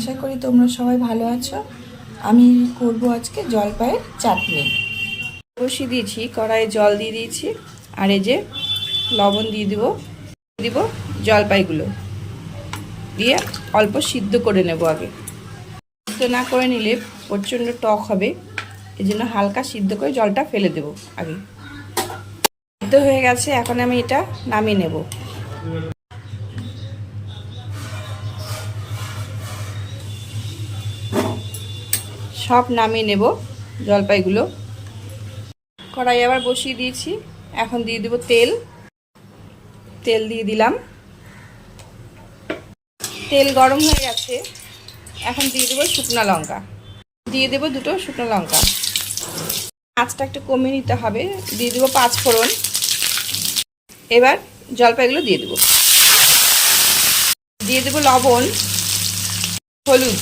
আশা করি তোমরা সবাই ভালো আছো। আমি করব আজকে জলপাইয়ের চাটনি। বসিয়ে দিয়েছি, কড়াইয়ে জল দিয়ে দিয়েছি, আর এই যে লবণ দিয়ে দিব জলপাইগুলো দিয়ে অল্প সিদ্ধ করে নেব। আগে সিদ্ধ না করে নিলে প্রচণ্ড টক হবে, এই জন্য হালকা সিদ্ধ করে জলটা ফেলে দেব। আগে সিদ্ধ হয়ে গেছে, এখন আমি এটা নামিয়ে নেব। সব নামিয়ে নেব জলপাইগুলো। কড়াই আবার বসিয়ে দিয়েছি, এখন দিয়ে দেব তেল দিয়ে দিলাম। তেল গরম হয়ে গেছে, এখন দিয়ে দেবো শুকনো লঙ্কা, দিয়ে দেবো 2টো শুকনো লঙ্কা। আঁচটা একটু কমিয়ে নিতে হবে। দিয়ে দেবো 5 ফোড়ন। এবার জলপাইগুলো দিয়ে দেবো লবণ, হলুদ।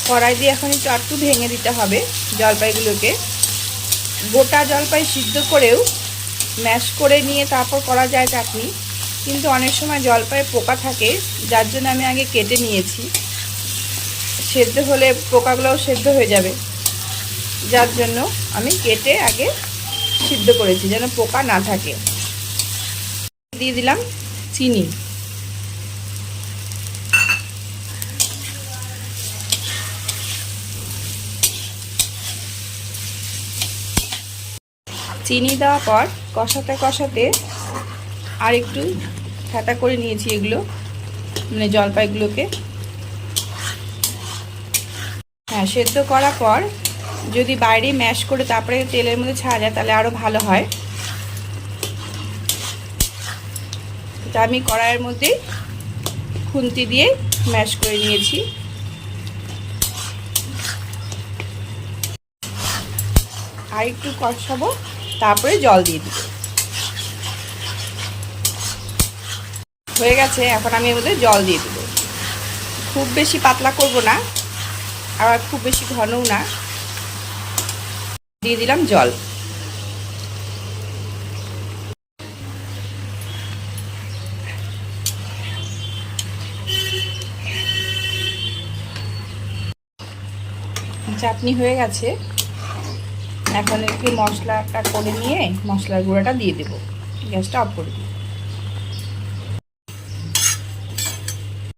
কড়াই দিয়ে এখন একটু ভেঙে দিতে হবে জলপাইগুলোকে। গোটা জলপাই সিদ্ধ করেও ম্যাশ করে নিয়ে তারপর করা যায় চাটনি, কিন্তু অনেক সময় জলপাইয়ে পোকা থাকে, যার জন্য আমি আগে কেটে নিয়েছি। সেদ্ধ হলে পোকাগুলোও সেদ্ধ হয়ে যাবে, যার জন্য আমি কেটে আগে সিদ্ধ করেছি যেন পোকা না থাকে। দিয়ে দিলাম চিনি, চিনি দেওয়ার পর কষাতে আর একটু ঠাটা করে নিয়েছি এগুলো, মানে জলপাইগুলোকে। হ্যাঁ, সেদ্ধ করার পর যদি বাইরে ম্যাশ করে তারপরে তেলের মধ্যে ছাড়া যায় তাহলে আরও ভালো হয়। তা আমি কড়াইয়ের মধ্যে খুন্তি দিয়ে ম্যাশ করে নিয়েছি। আর একটু কষাবো, তারপরে জল দিয়ে দিব। হয়ে গেছে, এখন আমি এর মধ্যে জল দিয়ে দেবো। খুব বেশি পাতলা করব না, আবার খুব বেশি ঘনও না। দিয়ে দিলাম জল। চাটনি হয়ে গেছে, এখন একটু মশলাটা করে নিয়ে মশলার গুঁড়োটা দিয়ে দেবো। গ্যাসটা অফ করে দিই।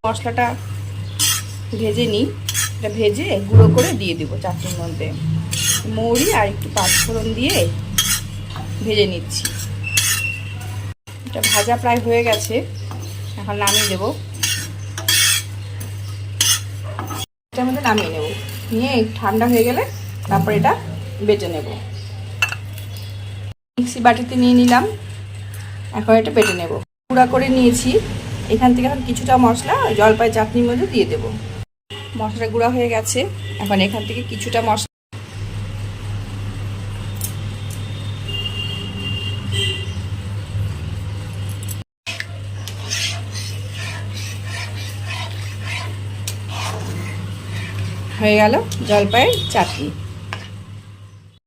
মশলাটা ভেজে নিই, এটা ভেজে গুঁড়ো করে দিয়ে দেবো চাটনির মধ্যে। মৌরি আর একটু 5 ফোড়ন দিয়ে ভেজে নিচ্ছি। এটা ভাজা প্রায় হয়ে গেছে, এখন নামিয়ে দেবো। এটার মধ্যে নামিয়ে নেব, নিয়ে ঠান্ডা হয়ে গেলে তারপর এটা বেটে নেব। মিক্সি বাটিতে নিয়ে নিলাম, এখন এটা বেটে নেব। গুঁড়া করে নিয়েছি, এখান থেকে এখন কিছুটা মশলা জলপাই চাটনির মধ্যে দিয়ে দেব। মশলা গুঁড়া হয়ে গেছে, এখন এখান থেকে কিছুটা মশলা হয়ে গেল জলপাইয়ের চাটনি।